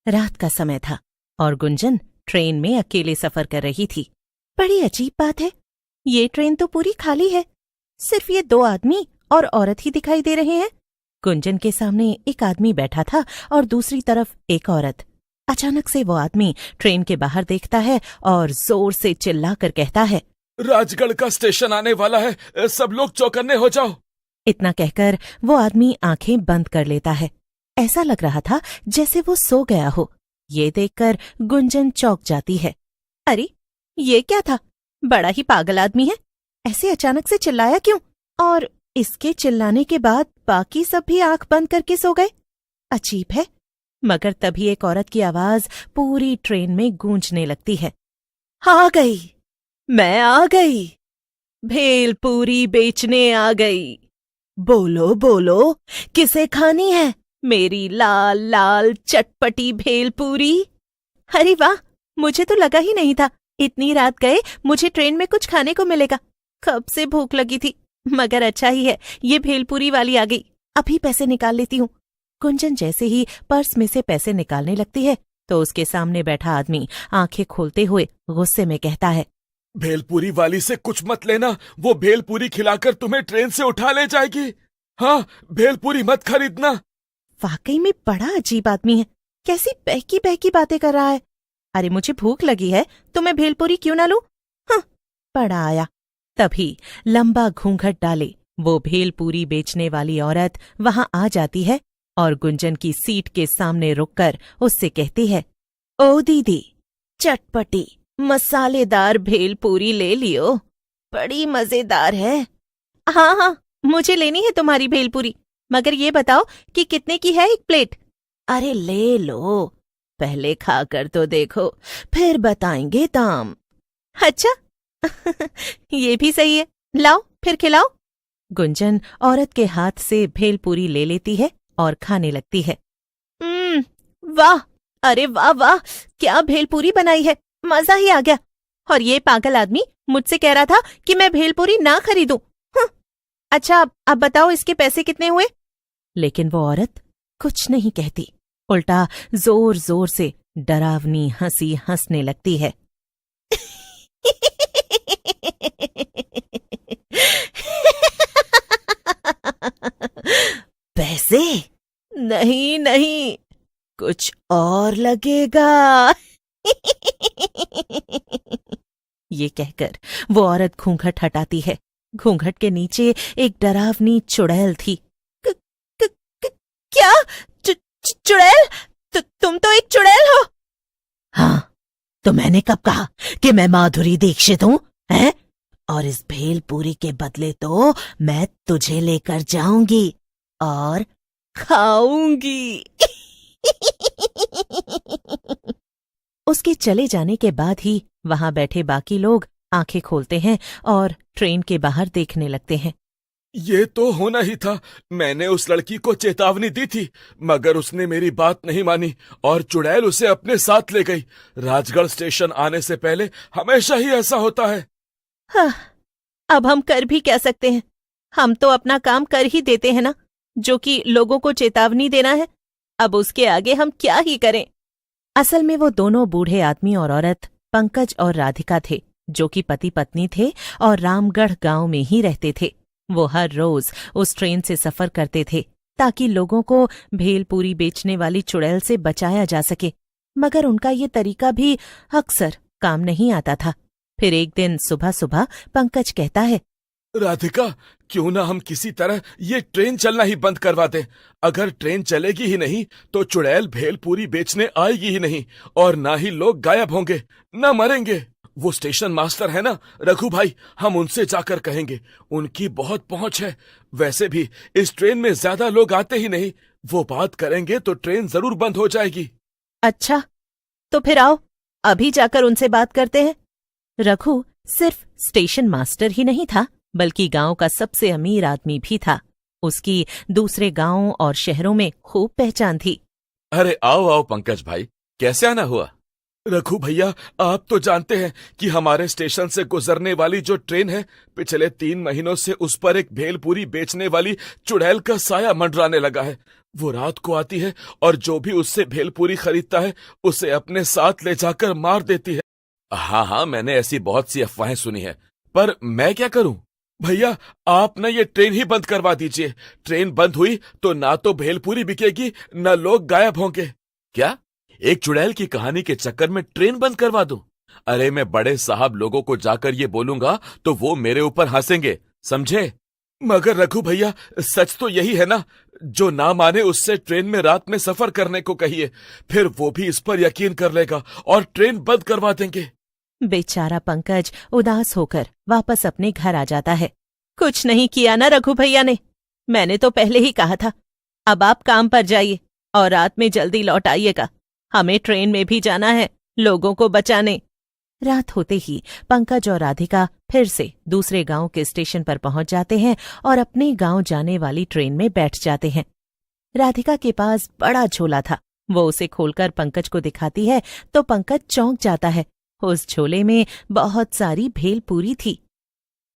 रात का समय था और गुंजन ट्रेन में अकेले सफर कर रही थी। बड़ी अजीब बात है, ये ट्रेन तो पूरी खाली है, सिर्फ ये 2 आदमी और औरत ही दिखाई दे रहे हैं। गुंजन के सामने एक आदमी बैठा था और दूसरी तरफ एक औरत। अचानक से वो आदमी ट्रेन के बाहर देखता है और जोर से चिल्लाकर कहता है, राजगढ़ का स्टेशन आने वाला है, सब लोग चौकन्ने हो जाओ। इतना कहकर वो आदमी आंखें बंद कर लेता है। ऐसा लग रहा था जैसे वो सो गया हो। ये देखकर गुंजन चौंक जाती है। अरे, ये क्या था? बड़ा ही पागल आदमी है, ऐसे अचानक से चिल्लाया क्यों? और इसके चिल्लाने के बाद बाकी सब भी आंख बंद करके सो गए। अजीब है। मगर तभी एक औरत की आवाज पूरी ट्रेन में गूंजने लगती है। आ गई, मैं आ गई, भेलपूरी बेचने आ गई। बोलो बोलो, किसे खानी है मेरी लाल लाल चटपटी भेलपूरी? अरे वाह, मुझे तो लगा ही नहीं था इतनी रात गए मुझे ट्रेन में कुछ खाने को मिलेगा। कब से भूख लगी थी, मगर अच्छा ही है ये भेलपूरी वाली आ गई। अभी पैसे निकाल लेती हूँ। गुंजन जैसे ही पर्स में से पैसे निकालने लगती है तो उसके सामने बैठा आदमी आंखें खोलते हुए गुस्से में कहता है, भेलपूरी वाली से कुछ मत लेना, वो भेलपूरी खिलाकर तुम्हें ट्रेन से उठा ले जाएगी। हाँ, भेलपूरी मत खरीदना। वाकई में बड़ा अजीब आदमी है, कैसी बहकी बहकी बातें कर रहा है। अरे मुझे भूख लगी है तो मैं भेलपूरी क्यों ना लूं? हाँ, बड़ा आया। तभी लंबा घूंघट डाले वो भेलपूरी बेचने वाली औरत वहां आ जाती है और गुंजन की सीट के सामने रुककर उससे कहती है, ओ दीदी, चटपटी मसालेदार भेलपूरी ले लियो, बड़ी मजेदार है। हाँ हाँ, मुझे लेनी है तुम्हारी भेलपूरी, मगर ये बताओ कि कितने की है एक प्लेट? अरे ले लो, पहले खाकर तो देखो, फिर बताएंगे दाम। अच्छा ये भी सही है, लाओ फिर खिलाओ। गुंजन औरत के हाथ से भेलपूरी ले लेती है और खाने लगती है। वाह, अरे वाह वाह, क्या भेलपूरी बनाई है, मजा ही आ गया। और ये पागल आदमी मुझसे कह रहा था कि मैं भेलपूरी ना खरीदूं। अच्छा, अब बताओ इसके पैसे कितने हुए? लेकिन वो औरत कुछ नहीं कहती, उल्टा जोर जोर से डरावनी हंसी हंसने लगती है। पैसे? नहीं नहीं, कुछ और लगेगा। ये कहकर वो औरत घूंघट हटाती है। घूंघट के नीचे एक डरावनी चुड़ैल थी। क, क, क, क्या? चुड़ैल? तुम तो एक चुड़ैल हो। हाँ, तो मैंने कब कहा कि मैं माधुरी दीक्षित हूँ, हैं? और इस भेलपूरी के बदले तो मैं तुझे लेकर जाऊंगी और खाऊंगी। उसके चले जाने के बाद ही वहां बैठे बाकी लोग आंखें खोलते हैं और ट्रेन के बाहर देखने लगते हैं। ये तो होना ही था, मैंने उस लड़की को चेतावनी दी थी, मगर उसने मेरी बात नहीं मानी और चुड़ैल उसे अपने साथ ले गई। राजगढ़ स्टेशन आने से पहले हमेशा ही ऐसा होता है। हाँ, अब हम कर भी क्या सकते हैं? हम तो अपना काम कर ही देते हैं ना, जो कि लोगों को चेतावनी देना है। अब उसके आगे हम क्या ही करें? असल में वो दोनों बूढ़े आदमी और औरत पंकज और राधिका थे, जो कि पति पत्नी थे और रामगढ़ गांव में ही रहते थे। वो हर रोज उस ट्रेन से सफर करते थे ताकि लोगों को भेलपूरी बेचने वाली चुड़ैल से बचाया जा सके, मगर उनका ये तरीका भी अक्सर काम नहीं आता था। फिर एक दिन सुबह सुबह पंकज कहता है, राधिका, क्यों ना हम किसी तरह ये ट्रेन चलना ही बंद करवा दें। अगर ट्रेन चलेगी ही नहीं तो चुड़ैल भेलपूरी बेचने आएगी ही नहीं और ना ही लोग गायब होंगे, ना मरेंगे। वो स्टेशन मास्टर है ना, रघु भाई, हम उनसे जाकर कहेंगे, उनकी बहुत पहुंच है। वैसे भी इस ट्रेन में ज्यादा लोग आते ही नहीं, वो बात करेंगे तो ट्रेन जरूर बंद हो जाएगी। अच्छा, तो फिर आओ अभी जाकर उनसे बात करते हैं। रघु सिर्फ स्टेशन मास्टर ही नहीं था, बल्कि गांव का सबसे अमीर आदमी भी था। उसकी दूसरे गांवों और शहरों में खूब पहचान थी। अरे आओ आओ पंकज भाई, कैसे आना हुआ? रघु भैया, आप तो जानते हैं कि हमारे स्टेशन से गुजरने वाली जो ट्रेन है, पिछले 3 महीनों से उस पर एक भेलपूरी बेचने वाली चुड़ैल का साया मंडराने लगा है। वो रात को आती है और जो भी उससे भेलपूरी खरीदता है उसे अपने साथ ले जाकर मार देती है। हाँ हाँ, मैंने ऐसी बहुत सी अफवाहें सुनी है, पर मैं क्या करूं? भैया, आप ना ये ट्रेन ही बंद करवा दीजिए। ट्रेन बंद हुई तो ना तो भेलपूरी बिकेगी, न लोग गायब होंगे। क्या? एक चुड़ैल की कहानी के चक्कर में ट्रेन बंद करवा दूं? अरे, मैं बड़े साहब लोगों को जाकर ये बोलूंगा तो वो मेरे ऊपर हंसेंगे, समझे? मगर रघु भैया, सच तो यही है ना? जो ना माने उससे ट्रेन में रात में सफर करने को कहिए, फिर वो भी इस पर यकीन कर लेगा और ट्रेन बंद करवा देंगे। बेचारा पंकज उदास होकर वापस अपने घर आ जाता है। कुछ नहीं किया ना रघु भैया ने, मैंने तो पहले ही कहा था। अब आप काम पर जाइए और रात में जल्दी लौट आइएगा। हमें ट्रेन में भी जाना है, लोगों को बचाने। रात होते ही पंकज और राधिका फिर से दूसरे गांव के स्टेशन पर पहुंच जाते हैं और अपने गांव जाने वाली ट्रेन में बैठ जाते हैं। राधिका के पास बड़ा झोला था। वो उसे खोलकर पंकज को दिखाती है तो पंकज चौंक जाता है। उस झोले में बहुत सारी भेलपूरी थी।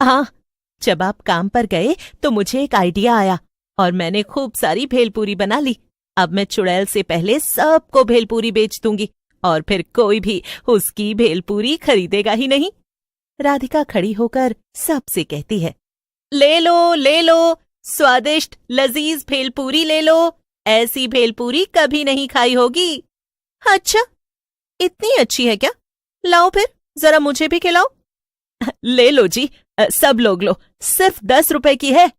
हाँ, जब आप काम पर गए तो मुझे एक आइडिया आया और मैंने खूब सारी भेलपूरी बना ली। अब मैं चुड़ैल से पहले सबको भेलपूरी बेच दूंगी और फिर कोई भी उसकी भेलपूरी खरीदेगा ही नहीं। राधिका खड़ी होकर सबसे कहती है, ले लो, स्वादिष्ट लजीज भेलपूरी ले लो। ऐसी भेलपूरी कभी नहीं खाई होगी। अच्छा, इतनी अच्छी है क्या? लाओ फिर, जरा मुझे भी खिलाओ। ले लो जी, सब लोग लो, सिर्फ 10 रुपए की है।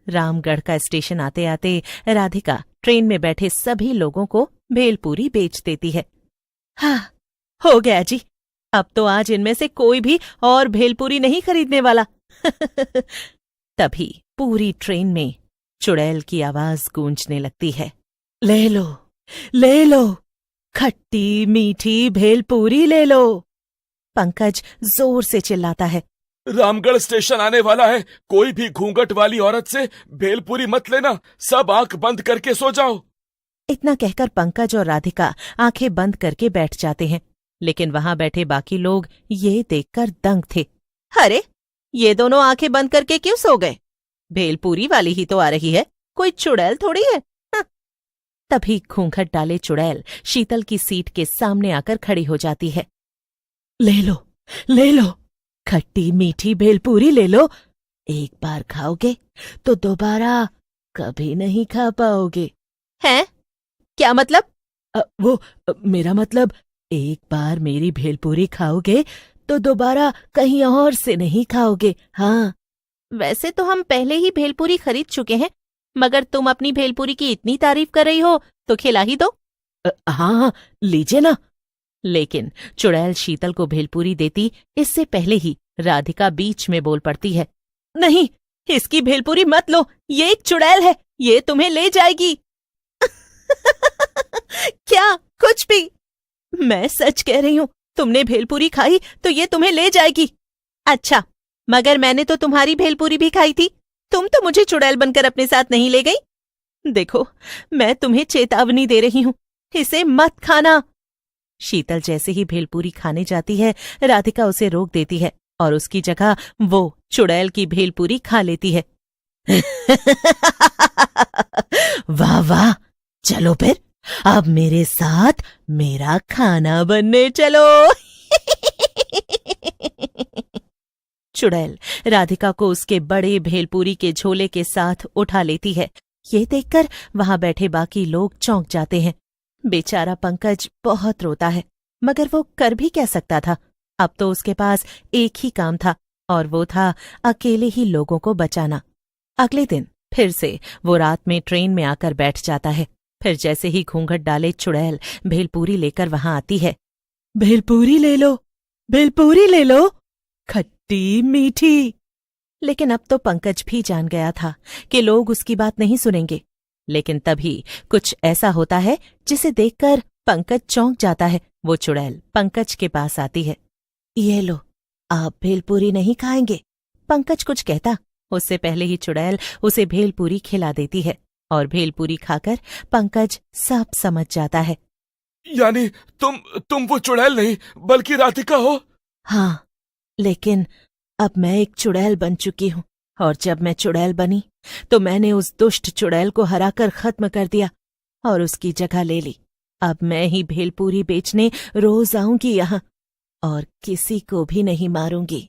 रामगढ़ का स्टेशन आते आते राधिका ट्रेन में बैठे सभी लोगों को भेलपूरी बेच देती है। हाँ, हो गया जी, अब तो आज इनमें से कोई भी और भेलपूरी नहीं खरीदने वाला। तभी पूरी ट्रेन में चुड़ैल की आवाज गूंजने लगती है। ले लो, खट्टी मीठी भेलपूरी ले लो। पंकज जोर से चिल्लाता है, रामगढ़ स्टेशन आने वाला है, कोई भी घूंघट वाली औरत से भेलपूरी मत लेना, सब आंख बंद करके सो जाओ। इतना कहकर पंकज और राधिका आंखें बंद करके बैठ जाते हैं, लेकिन वहां बैठे बाकी लोग ये देखकर दंग थे। अरे, ये दोनों आंखें बंद करके क्यों सो गए? भेलपूरी वाली ही तो आ रही है, कोई चुड़ैल थोड़ी है। हाँ। तभी घूंघट डाले चुड़ैल शीतल की सीट के सामने आकर खड़ी हो जाती है। ले लो, खट्टी मीठी भेलपूरी ले लो। एक बार खाओगे तो दोबारा कभी नहीं खा पाओगे। हैं? क्या मतलब? मेरा मतलब, एक बार मेरी भेलपूरी खाओगे तो दोबारा कहीं और से नहीं खाओगे। हाँ, वैसे तो हम पहले ही भेलपूरी खरीद चुके हैं, मगर तुम अपनी भेलपूरी की इतनी तारीफ कर रही हो तो खिला ही दो। हाँ, लीजिए ना। लेकिन चुड़ैल शीतल को भेलपूरी देती इससे पहले ही राधिका बीच में बोल पड़ती है, नहीं, इसकी भेलपूरी मत लो, ये एक चुड़ैल है, ये तुम्हें ले जाएगी। क्या? कुछ भी? मैं सच कह रही हूं, तुमने भेलपूरी खाई तो ये तुम्हें ले जाएगी। अच्छा, मगर मैंने तो तुम्हारी भेलपूरी भी खाई थी, तुम तो मुझे चुड़ैल बनकर अपने साथ नहीं ले गई। देखो, मैं तुम्हें चेतावनी दे रही हूं, इसे मत खाना। शीतल जैसे ही भेलपूरी खाने जाती है, राधिका उसे रोक देती है और उसकी जगह वो चुड़ैल की भेलपूरी खा लेती है। वाह वाह, चलो फिर, अब मेरे साथ मेरा खाना बनने चलो। चुड़ैल राधिका को उसके बड़े भेलपूरी के झोले के साथ उठा लेती है। ये देखकर वहां बैठे बाकी लोग चौंक जाते हैं। बेचारा पंकज बहुत रोता है, मगर वो कर भी क्या सकता था? अब तो उसके पास एक ही काम था और वो था अकेले ही लोगों को बचाना। अगले दिन फिर से वो रात में ट्रेन में आकर बैठ जाता है। फिर जैसे ही घूंघट डाले चुड़ैल भेलपूरी लेकर वहां आती है। भेलपूरी ले लो, खट्टी मीठी। लेकिन अब तो पंकज भी जान गया था कि लोग उसकी बात नहीं सुनेंगे। लेकिन तभी कुछ ऐसा होता है जिसे देखकर पंकज चौंक जाता है। वो चुड़ैल पंकज के पास आती है। ये लो, आप भेलपूरी नहीं खाएंगे? पंकज कुछ कहता उससे पहले ही चुड़ैल उसे भेलपूरी खिला देती है और भेलपूरी खाकर पंकज सब समझ जाता है। यानी तुम वो चुड़ैल नहीं बल्कि राधिका हो? हाँ, लेकिन अब मैं एक चुड़ैल बन चुकी हूँ, और जब मैं चुड़ैल बनी तो मैंने उस दुष्ट चुड़ैल को हराकर खत्म कर दिया और उसकी जगह ले ली। अब मैं ही भेलपूरी बेचने रोज आऊंगी यहाँ और किसी को भी नहीं मारूंगी।